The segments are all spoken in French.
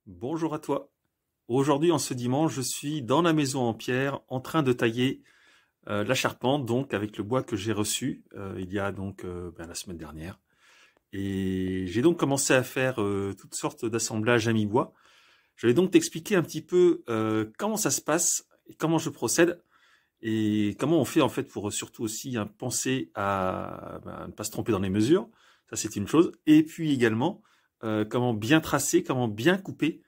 Bonjour à toi. Aujourd'hui, en ce dimanche, je suis dans la maison en pierre en train de tailler la charpente, donc avec le bois que j'ai reçu il y a donc la semaine dernière. Et j'ai donc commencé à faire toutes sortes d'assemblages à mi-bois. Je vais donc t'expliquer un petit peu comment ça se passe, et comment je procède et comment on fait en fait pour surtout aussi penser à ne pas se tromper dans les mesures. Ça, c'est une chose. Et puis également, comment bien tracer, comment bien couper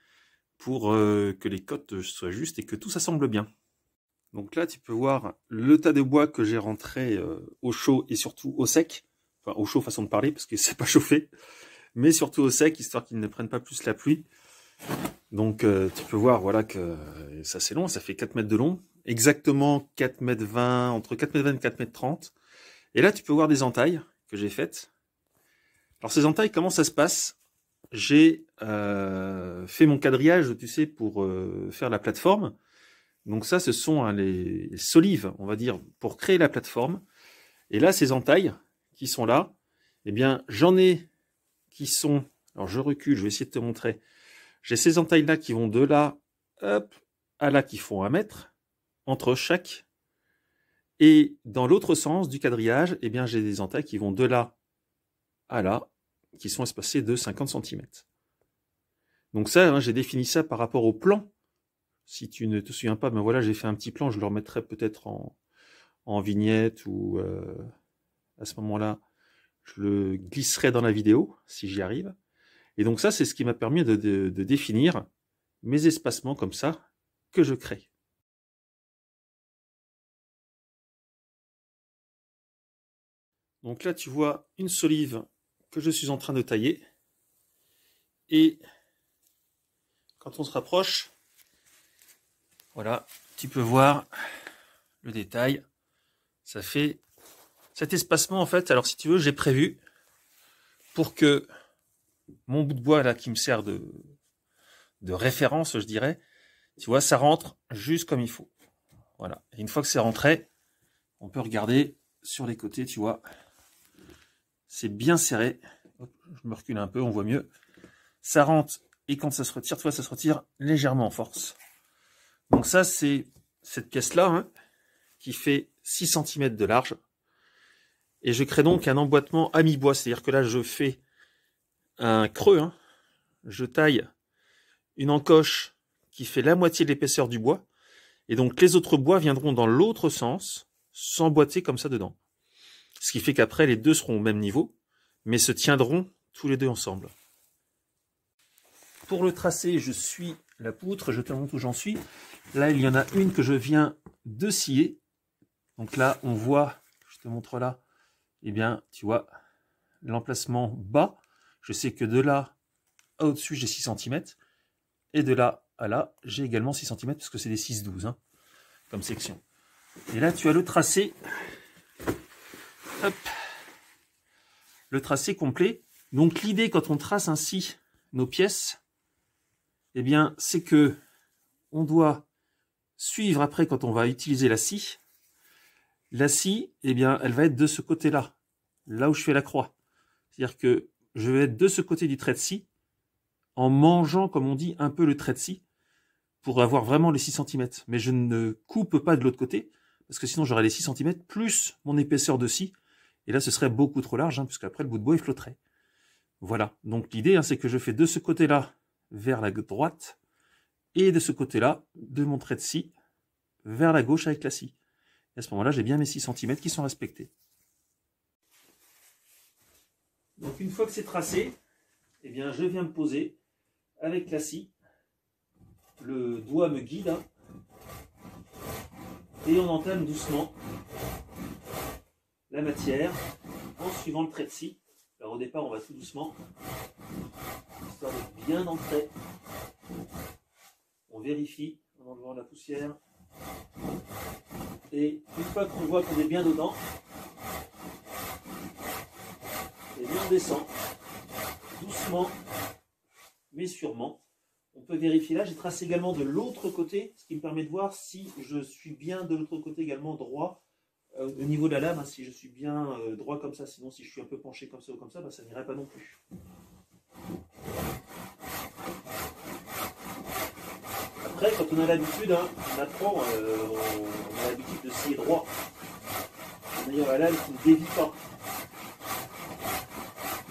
pour que les cotes soient justes et que tout s'assemble bien. Donc là, tu peux voir le tas de bois que j'ai rentré au chaud et surtout au sec. Enfin, au chaud, façon de parler, parce que c'est pas chauffé, mais surtout au sec, histoire qu'ils ne prennent pas plus la pluie. Donc tu peux voir, voilà, que ça c'est long, ça fait 4 mètres de long. Exactement 4 mètres 20, entre 4 mètres 20 et 4 mètres 30. Et là, tu peux voir des entailles que j'ai faites. Alors ces entailles, comment ça se passe? J'ai fait mon quadrillage, tu sais, pour faire la plateforme. Donc ça, ce sont les solives, on va dire, pour créer la plateforme. Et là, ces entailles qui sont là, eh bien, j'en ai qui sont... Alors je recule, je vais essayer de te montrer. J'ai ces entailles-là qui vont de là, hop, à là, qui font 1 mètre, entre chaque. Et dans l'autre sens du quadrillage, eh bien, j'ai des entailles qui vont de là à là, qui sont espacées de 50 cm. Donc ça, j'ai défini ça par rapport au plan. Si tu ne te souviens pas, ben voilà, j'ai fait un petit plan, je le remettrai peut-être en vignette ou à ce moment-là, je le glisserai dans la vidéo, si j'y arrive. Et donc ça, c'est ce qui m'a permis de définir mes espacements comme ça que je crée. Donc là, tu vois une solive que je suis en train de tailler. Et quand on se rapproche, voilà, tu peux voir le détail. Ça fait cet espacement, en fait, alors si tu veux, j'ai prévu pour que mon bout de bois là qui me sert de référence, je dirais, tu vois, ça rentre juste comme il faut. Voilà. Et une fois que c'est rentré, on peut regarder sur les côtés, tu vois, c'est bien serré. Hop, je me recule un peu, on voit mieux. Ça rentre et quand ça se retire, tu vois, ça se retire légèrement en force. Donc ça, c'est cette pièce-là hein, qui fait 6 cm de large. Et je crée donc un emboîtement à mi-bois, c'est-à-dire que là, je fais un creux, hein, je taille une encoche qui fait la moitié de l'épaisseur du bois, et donc les autres bois viendront dans l'autre sens, s'emboîter comme ça dedans. Ce qui fait qu'après, les deux seront au même niveau, mais se tiendront tous les deux ensemble. Pour le tracer, je suis la poutre, je te montre où j'en suis. Là, il y en a une que je viens de scier. Donc là, on voit, je te montre là, eh bien, tu vois, l'emplacement bas. Je sais que de là à au-dessus, j'ai 6 cm. Et de là à là, j'ai également 6 cm, parce que c'est des 6-12 hein, comme section. Et là, tu as le tracé. Hop. Le tracé complet. Donc l'idée, quand on trace ainsi nos pièces, eh bien, c'est que on doit suivre après, quand on va utiliser la scie. La scie, eh bien, elle va être de ce côté-là, là où je fais la croix. C'est-à-dire que je vais être de ce côté du trait de scie, en mangeant, comme on dit, un peu le trait de scie, pour avoir vraiment les 6 cm. Mais je ne coupe pas de l'autre côté, parce que sinon j'aurais les 6 cm plus mon épaisseur de scie. Et là, ce serait beaucoup trop large, hein, puisque après le bout de bois, il flotterait. Voilà. Donc l'idée, hein, c'est que je fais de ce côté-là vers la droite, et de ce côté-là, de mon trait de scie, vers la gauche avec la scie. Et à ce moment-là, j'ai bien mes 6 cm qui sont respectés. Donc une fois que c'est tracé, eh bien, je viens me poser avec la scie. Le doigt me guide, hein, et on entame doucement la matière en suivant le trait de scie. Alors au départ, on va tout doucement, histoire d'être bien ancré. On vérifie en enlevant la poussière. Et une fois qu'on voit qu'on est bien dedans, et bien on descend doucement mais sûrement. On peut vérifier là, j'ai tracé également de l'autre côté, ce qui me permet de voir si je suis bien de l'autre côté également droit au niveau de la lame, hein, si je suis bien droit comme ça, sinon si je suis un peu penché comme ça ou comme ça, bah, ça n'irait pas non plus. Après, quand on a l'habitude, hein, on apprend, on a l'habitude de scier droit. En ayant la lame qui ne dévie pas.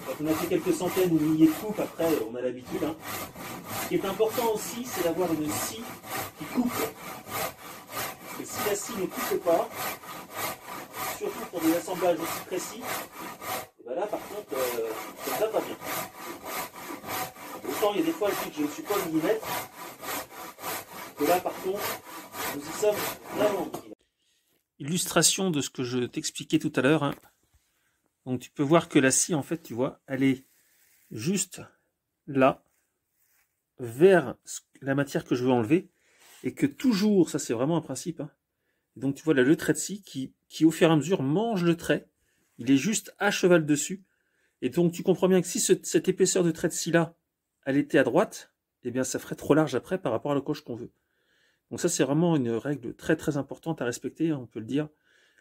Quand on a fait quelques centaines ou milliers de coupes, après, on a l'habitude. Hein. Ce qui est important aussi, c'est d'avoir une scie qui coupe. Parce que si la scie ne coupe pas, surtout pour des assemblages aussi précis, et ben là, par contre, ça ne va pas bien. Autant il y a des fois que je ne suis pas au millimètre, que là, par contre, nous y sommes vraiment au millimètre. Illustration de ce que je t'expliquais tout à l'heure. Hein. Donc tu peux voir que la scie, en fait, tu vois, elle est juste là, vers la matière que je veux enlever, et que toujours, ça c'est vraiment un principe, hein. Donc tu vois là, le trait de scie qui au fur et à mesure mange le trait, il est juste à cheval dessus, et donc tu comprends bien que si cette épaisseur de trait de scie là, elle était à droite, eh bien ça ferait trop large après par rapport à la coche qu'on veut. Donc ça c'est vraiment une règle très très importante à respecter, on peut le dire,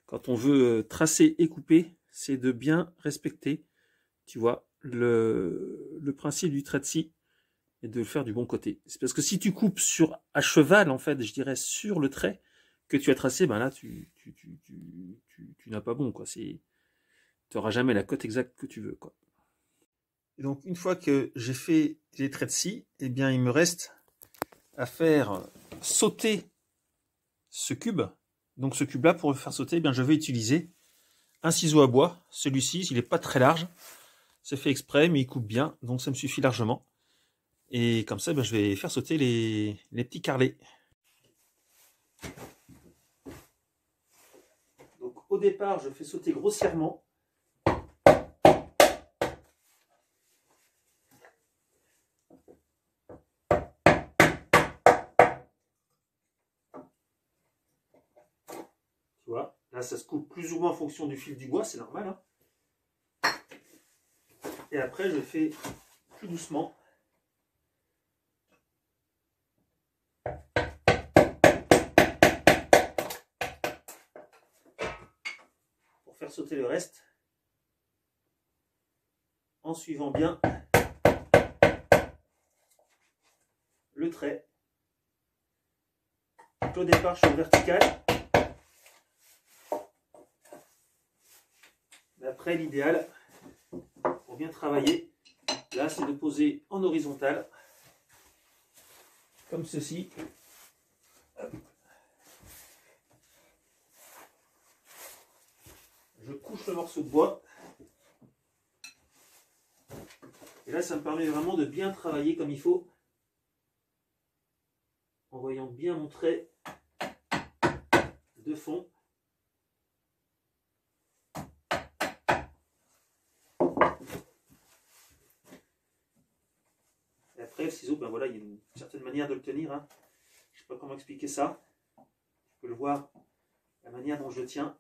quand on veut tracer et couper, c'est de bien respecter, tu vois, le principe du trait de scie et de le faire du bon côté. C'est parce que si tu coupes à cheval, en fait, je dirais, sur le trait que tu as tracé, ben là, tu n'as pas bon, quoi. Tu n'auras jamais la cote exacte que tu veux, quoi. Et donc, une fois que j'ai fait les traits de scie, eh bien, il me reste à faire sauter ce cube. Donc, ce cube-là, pour le faire sauter, eh bien, je vais utiliser un ciseau à bois. Celui-ci, il n'est pas très large. C'est fait exprès, mais il coupe bien, donc ça me suffit largement. Et comme ça, ben, je vais faire sauter les petits carrelets. Donc au départ, je fais sauter grossièrement. Tu vois, là ça se coupe plus ou moins en fonction du fil du bois, c'est normal. Hein. Et après, je fais plus doucement. Faire sauter le reste en suivant bien le trait. Donc au départ, je suis en vertical. Mais après, l'idéal pour bien travailler, là, c'est de poser en horizontal, comme ceci. Je couche le morceau de bois. Et là, ça me permet vraiment de bien travailler comme il faut. En voyant bien mon trait de fond. Et après, le ciseau, ben voilà, il y a une certaine manière de le tenir. Hein. Je ne sais pas comment expliquer ça. Tu peux le voir, la manière dont je le tiens.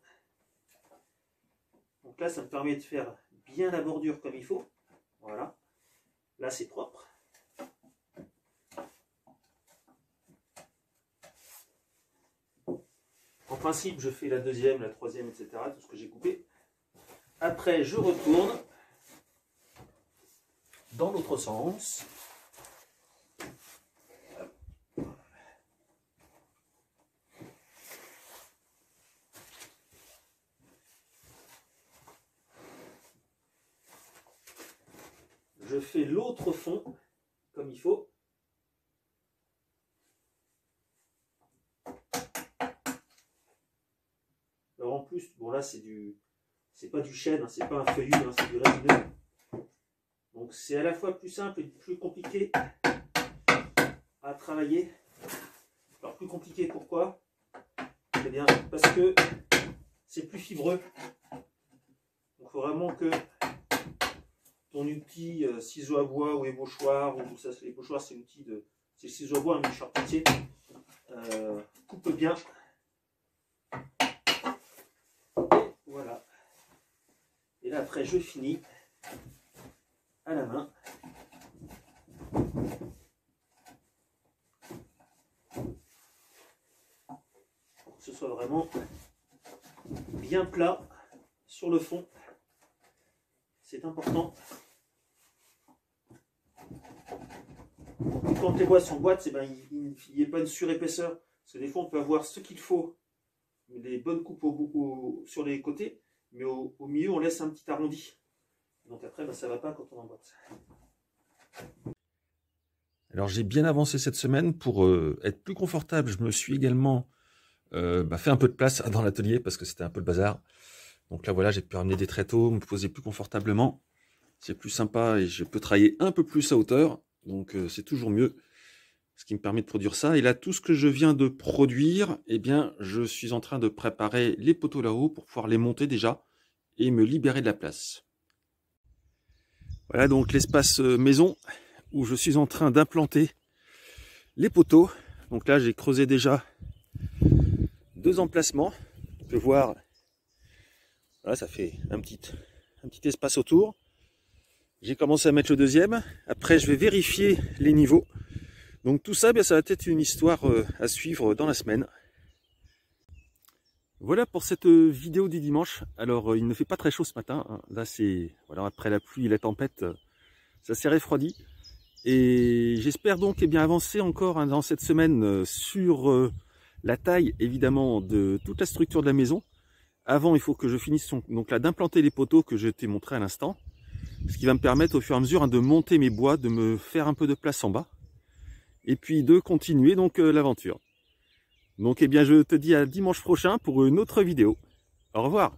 Donc là, ça me permet de faire bien la bordure comme il faut. Voilà. Là, c'est propre. En principe, je fais la deuxième, la troisième, etc. Tout ce que j'ai coupé. Après, je retourne dans l'autre sens. Je fais l'autre fond comme il faut. Alors en plus, bon là c'est pas du chêne, hein, c'est pas un feuillu, hein, c'est du résineux. Donc c'est à la fois plus simple et plus compliqué à travailler. Alors plus compliqué pourquoi? Eh bien parce que c'est plus fibreux. Donc il faut vraiment que ton outil ciseau à bois ou ébauchoir, ou ça, l'ébauchoir c'est l'outil de. C'est le ciseau à bois, un charpentier, coupe bien. Et voilà. Et là après je finis à la main. Pour que ce soit vraiment bien plat sur le fond. C'est important. Quand les bois sont boîtes, ben, ils qu'il n'y ait pas une surépaisseur. Parce que des fois, on peut avoir ce qu'il faut, les bonnes coupes sur les côtés, mais au milieu, on laisse un petit arrondi. Donc après, ça ne va pas quand on emboîte. Alors j'ai bien avancé cette semaine pour être plus confortable. Je me suis également fait un peu de place dans l'atelier parce que c'était un peu le bazar. Donc là voilà, j'ai pu ramener des tréteaux, me poser plus confortablement. C'est plus sympa et je peux travailler un peu plus à hauteur. Donc c'est toujours mieux. Ce qui me permet de produire ça. Et là, tout ce que je viens de produire, eh bien, je suis en train de préparer les poteaux là-haut pour pouvoir les monter déjà et me libérer de la place. Voilà donc l'espace maison où je suis en train d'implanter les poteaux. Donc là, j'ai creusé déjà 2 emplacements. On peut voir, voilà, ça fait un petit espace autour. J'ai commencé à mettre le deuxième. Après, je vais vérifier les niveaux. Donc tout ça, ça va être une histoire à suivre dans la semaine. Voilà pour cette vidéo du dimanche. Alors il ne fait pas très chaud ce matin, hein. Là c'est, voilà, après la pluie et la tempête, ça s'est refroidi. Et j'espère donc avancer encore dans cette semaine sur la taille évidemment de toute la structure de la maison. Avant il faut que je finisse donc là d'implanter les poteaux que je t'ai montré à l'instant. Ce qui va me permettre au fur et à mesure de monter mes bois, de me faire un peu de place en bas. Et puis de continuer donc l'aventure. Donc je te dis à dimanche prochain pour une autre vidéo. Au revoir.